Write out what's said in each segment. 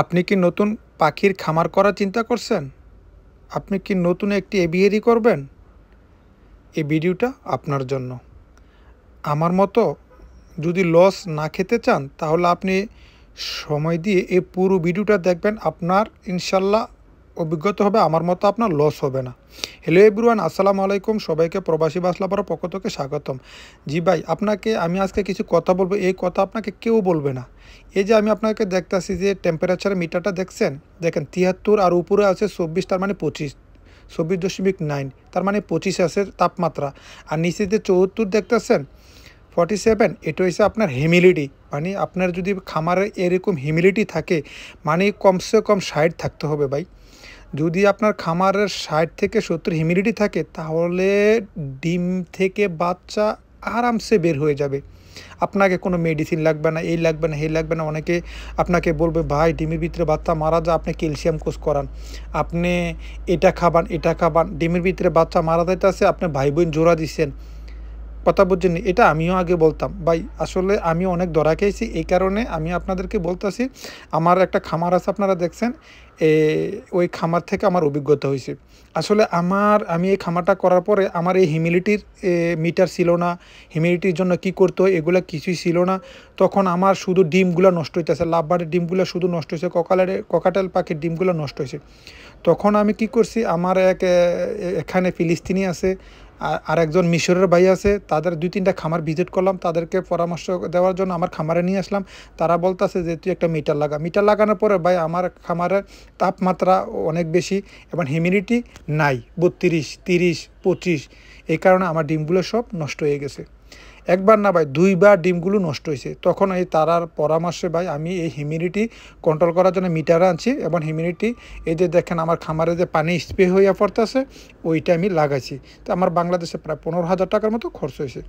আপনি কি নতুন পাখির খামার করার চিন্তা করছেন? আপনি কি নতুন একটি এভিয়ারি করবেন? এই ভিডিওটা আপনার জন্য। আমার মতো যদি লস না খেতে চান তাহলে আপনি সময় দিয়ে এই পুরো ভিডিওটা দেখবেন। আপনার ইনশাল্লাহ অভিজ্ঞতা হবে, আমার মতো আপনার লস হবে না। হ্যালো এভরিওয়ান, আসসালামু আলাইকুম। সবাইকে প্রবাসী বাসলাপাড়ার পক্ষ থেকে স্বাগতম। জি ভাই, আপনাকে আমি আজকে কিছু কথা বলবো, এই কথা আপনাকে কেউ বলবে না। এই যে আমি আপনাকে দেখতেছি যে টেম্পারেচার মিটারটা দেখছেন, দেখেন 73 আর উপরে আছে 24, তার মানে 25, 24.9, তার মানে 25 আছে তাপমাত্রা। আর নিচে যে 74 দেখতেছেন 47, এটা হচ্ছে আপনার হিউমিডিটি। মানে আপনার যদি খামারে এরকম হিউমিডিটি থাকে, মানে কমসে কম 60 থাকতে হবে ভাই। যদি আপনার খামারের 60 থেকে 70 হিউমিডিটি থাকে তাহলে ডিম থেকে বাচ্চা আরামসে বের হয়ে যাবে। আপনাকে কোনো মেডিসিন লাগবে না, এই লাগবে না, এই লাগবে না। অনেকে আপনাকে বলবে ভাই ডিমের ভিতরে বাচ্চা মারা যায়, আপনি ক্যালসিয়াম কোষ করান, আপনি এটা খাবান, এটা খাবান, ডিমের ভিতরে বাচ্চা মারা যাইতেছে, আপনি ভাই বোন জোড়া দিচ্ছেন। কথা বুঝছেন? এটা আমিও আগে বলতাম ভাই, আসলে আমি অনেক ধরা খেয়েছি। এই কারণে আমি আপনাদেরকে বলতেছি, আমার একটা খামার আছে আপনারা দেখছেন, ওই খামার থেকে আমার অভিজ্ঞতা হয়েছে। আসলে আমি এই খামারটা করার পরে আমার এই হিউমিডিটির মিটার ছিল না, হিউমিডিটির জন্য কি করতে হয় এগুলো কিছুই ছিল না। তখন আমার শুধু ডিমগুলো নষ্ট হইতেছে, লাভবারের ডিমগুলো শুধু নষ্ট হয়েছে, ককাটেল পাখির ডিমগুলো নষ্ট হয়েছে। তখন আমি কি করছি, আমার এখানে ফিলিস্তিনি আছে, আর একজন মিশরের ভাই আছে, তাদের 2-3টা খামার ভিজিট করলাম, তাদেরকে পরামর্শ দেওয়ার জন্য আমার খামারে নিয়ে আসলাম। তারা বলতেছে যে তুই একটা মিটার লাগা। মিটার লাগানোর পরে ভাই আমার খামারের তাপমাত্রা অনেক বেশি এবং হিউমিডিটি নাই, 32, 30, 25। এই কারণে আমার ডিমগুলো সব নষ্ট হয়ে গেছে। একবার না ভাই, 2বার ডিমগুলো নষ্ট হয়েছে। তখন এই তারার পরামর্শে ভাই আমি এই হিউমিডিটি কন্ট্রোল করার জন্য মিটার আনছি এবং হিউমিডিটি, এই যে দেখেন আমার খামারে যে পানি স্প্রে হইয়া পড়তেছে, ওইটা আমি লাগাইছি। তো আমার বাংলাদেশে প্রায় 15,000 টাকার মতো খরচ হয়েছে।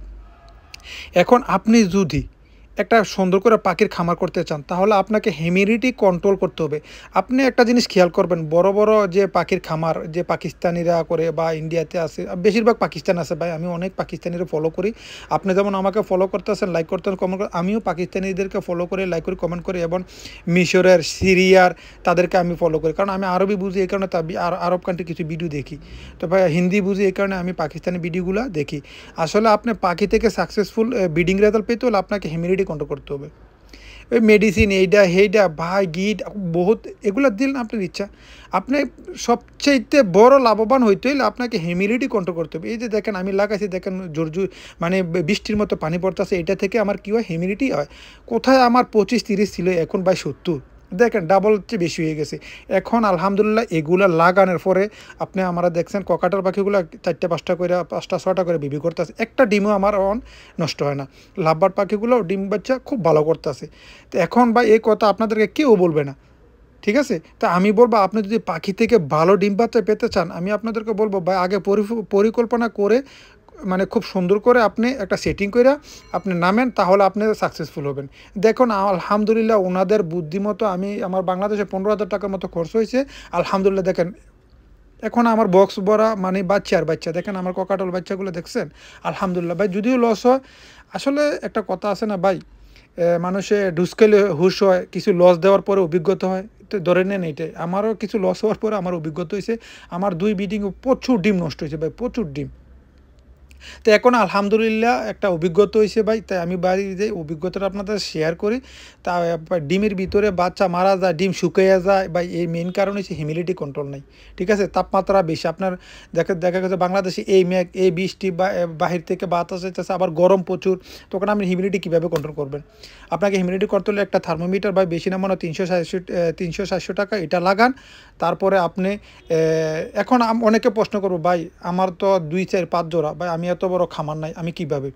এখন আপনি যদি একটা সুন্দর করে পাখির খামার করতে চান তাহলে আপনাকে হিউমিডিটি কন্ট্রোল করতে হবে। আপনি একটা জিনিস খেয়াল করবেন, বড় বড় যে পাখির খামার যে পাকিস্তানিরা করে বা ইন্ডিয়াতে আছে, বেশিরভাগ পাকিস্তান আছে ভাই, আমি অনেক পাকিস্তানিরা ফলো করি। আপনি যেমন আমাকে ফলো করতেছেন, লাইক করতেন, কমেন্ট করেন, আমিও পাকিস্তানিদেরকে ফলো করে, লাইক করি, কমেন্ট করি এবং মিশরের, সিরিয়ার তাদেরকে আমি ফলো করি। কারণ আমি আরবি বুঝি, এই কারণে আরব কান্ট্রি কিছু ভিডিও দেখি। তো ভাই হিন্দি বুঝি, এই কারণে আমি পাকিস্তানি ভিডিওগুলো দেখি। আসলে আপনি পাখি থেকে সাকসেসফুল ব্রিডিং রেজাল্ট পেতে হলে আপনাকে হিউমিডিটি কন্ট্রোল করতে হবে। ওই মেডিসিন এইটা সেইটা ভাই গিট বহুত এগুলো দিলেন আপনার ইচ্ছা। আপনি সবচেয়ে বড় লাভবান হইতে হলে আপনাকে হিউমিডিটি কন্ট্রোল করতে হবে। এই যে দেখেন আমি লাগাইছি, দেখেন জোর মানে বৃষ্টির মতো পানি পড়তেছে, এটা থেকে আমার কী হয়, হিউমিডিটি হয়। কোথায় আমার 25-30 ছিল, এখন ভাই 70। দেখেন ডাবল চেয়ে বেশি হয়ে গেছে। এখন আলহামদুলিল্লাহ এগুলা লাগানোর পরে আপনি আমরা দেখছেন ককাটার পাখিগুলো 4-5টা করে, 5টা-6টা করে বিবি করতেছে, একটা ডিমও আমার নষ্ট হয় না। লাভবার পাখিগুলো ডিম বাচ্চা খুব ভালো করতেছে। তো এখন ভাই এই কথা আপনাদেরকে কেউ বলবে না, ঠিক আছে? তা আমি বলবো আপনি যদি পাখি থেকে ভালো ডিম বাচ্চা পেতে চান, আমি আপনাদেরকে বলবো ভাই আগে পরিকল্পনা করে, মানে খুব সুন্দর করে আপনি একটা সেটিং করে আপনি নামেন, তাহলে আপনি সাকসেসফুল হবেন। দেখুন আলহামদুলিল্লাহ ওনাদের বুদ্ধিমতো আমি আমার বাংলাদেশে 15,000 টাকার মতো খরচ হয়েছে। আলহামদুলিল্লাহ দেখেন এখন আমার বক্স ভরা মানে বাচ্চা আর বাচ্চা, দেখেন আমার ককাটল বাচ্চাগুলো দেখছেন। আলহামদুলিল্লাহ ভাই, যদিও লস হয়, আসলে একটা কথা আছে না ভাই, মানুষে ঢুস খেলে হুশ হয়, কিছু লস দেওয়ার পরে অভিজ্ঞতা হয়। তো ধরে নেন এইটাই, আমারও কিছু লস হওয়ার পরে আমার অভিজ্ঞতা হয়েছে। আমার 2 ব্রিডিং প্রচুর ডিম নষ্ট হয়েছে ভাই, প্রচুর ডিম। তো এখন আলহামদুলিল্লাহ একটা অভিজ্ঞতা হয়েছে ভাই, তাই আমি বাড়ির যে অভিজ্ঞতাটা আপনাদের শেয়ার করি। তা ডিমের ভিতরে বাচ্চা মারা যায়, ডিম শুকিয়ে যায় ভাই, এই মেইন কারণ হচ্ছে হিউমিডিটি কন্ট্রোল নাই, ঠিক আছে? তাপমাত্রা বেশি আপনার দেখা গেছে বাংলাদেশে এই মেঘ, এই বৃষ্টি বা বাহির থেকে বাতাস আসতেছে, আবার গরম প্রচুর, তখন আপনি হিউমিডিটি কীভাবে কন্ট্রোল করবেন? আপনাকে হিউমিডিটি কন্ট্রোলে একটা থার্মোমিটার বা বেশি না মনে 300-400 টাকা এটা লাগান। তারপরে আপনি এখন অনেকে প্রশ্ন করবো ভাই আমার তো 2-4-5 জোড়া, ভাই আমি এত বড় খামার নাই, আমি কিভাবে?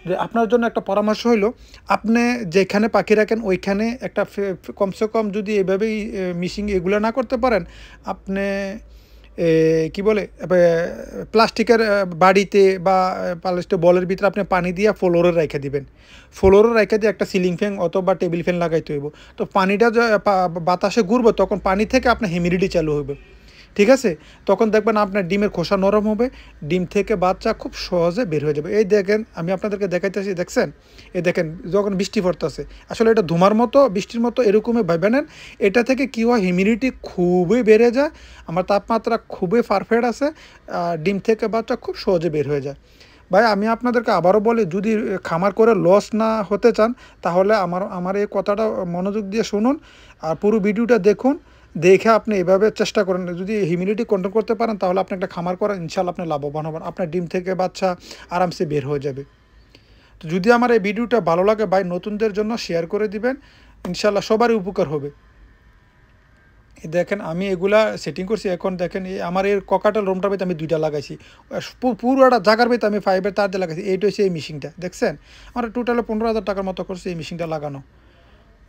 যে আপনার জন্য একটা পরামর্শ হইলো, আপনি যেখানে পাখি রাখেন ওইখানে একটা কমসে কম যদি এভাবেই মিশিং এগুলো না করতে পারেন, আপনি কি বলে প্লাস্টিকের বাড়িতে বা প্লাস্টিক বলের ভিতরে আপনি পানি দিয়ে ফ্লোরে রেখে দিবেন। ফ্লোরে রেখে দিয়ে একটা সিলিং ফ্যান অথবা টেবিল ফ্যান লাগাইতে হইব। তো পানিটা বাতাসে ঘুরবো, তখন পানি থেকে আপনার হিউমিডিটি চালু হবে। ঠিক আছে, তখন দেখবেন আপনার ডিমের খোসা নরম হবে, ডিম থেকে বাচ্চা খুব সহজে বের হয়ে যাবে। এই দেখেন আমি আপনাদেরকে দেখাইতেছি, দেখছেন? এই দেখেন যখন বৃষ্টি পড়তেছে, আসলে এটা ধুমার মতো বৃষ্টির মতো এরকমই ভাবে নেন। এটা থেকে কী হয়, হিউমিডিটি খুবই বেড়ে যায়, আমার তাপমাত্রা খুবই পারফেক্ট আছে, ডিম থেকে বাচ্চা খুব সহজে বের হয়ে যায়। ভাই আমি আপনাদেরকে আবারও বলি, যদি খামার করে লস না হতে চান তাহলে আমার এই কথাটা মনোযোগ দিয়ে শুনুন আর পুরো ভিডিওটা দেখুন, দেখে আপনি এভাবে চেষ্টা করেন। যদি হিউমিডিটি কন্ট্রোল করতে পারেন তাহলে আপনি একটা খামার করেন, ইনশাল্লাহ আপনি লাভবান হবেন, আপনার ডিম থেকে বাচ্চা আরামসে বের হয়ে যাবে। তো যদি আমার এই ভিডিওটা ভালো লাগে ভাই, নতুনদের জন্য শেয়ার করে দিবেন, ইনশাল্লাহ সবারই উপকার হবে। দেখেন আমি এগুলা সেটিং করছি, এখন দেখেন এই আমার এর ককাটাল রুমটার ভিতরে আমি 2টা লাগাইছি, পুরোটা জায়গার ভিতরে আমি ফাইবার তার দিয়ে লাগাইছি। এইটা হচ্ছে এই মেশিনটা, দেখছেন? আমার টোটালে 15,000 টাকার মতো করছে এই মেশিনটা লাগানো।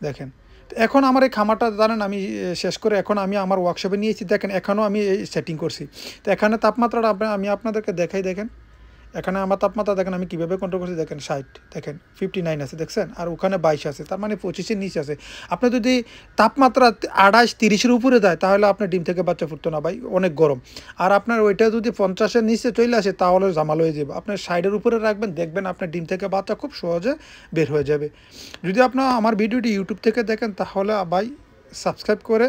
দেখেন, তো এখন আমার এই খামারটা জানেন আমি শেষ করে এখন আমি আমার ওয়ার্কশপে নিয়েছি। দেখেন এখানেও আমি এই সেটিং করছি। তো এখানে তাপমাত্রাটা আমি আপনাদেরকে দেখাই। দেখেন এখানে আমার তাপমাত্রা দেখেন আমি কীভাবে কন্ট্রোল করছি। দেখেন 60, দেখেন 59 আছে, দেখছেন? আর ওখানে 22 আছে, তার মানে 25-এর নিচে আছে। আপনি যদি তাপমাত্রা 28-30-এর উপরে যায় তাহলে আপনার ডিম থেকে বাচ্চা ফুটতো না ভাই, অনেক গরম। আর আপনার ওইটা যদি 50-এর নিচে চলে আসে তাহলে জামাল হয়ে যাবে। আপনার 60-এর উপরে রাখবেন, দেখবেন আপনার ডিম থেকে বাচ্চা খুব সহজে বের হয়ে যাবে। যদি আপনার আমার ভিডিওটি ইউটিউব থেকে দেখেন তাহলে ভাই সাবস্ক্রাইব করে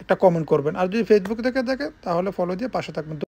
একটা কমেন্ট করবেন, আর যদি ফেসবুক থেকে দেখেন তাহলে ফলো দিয়ে পাশে থাকবেন।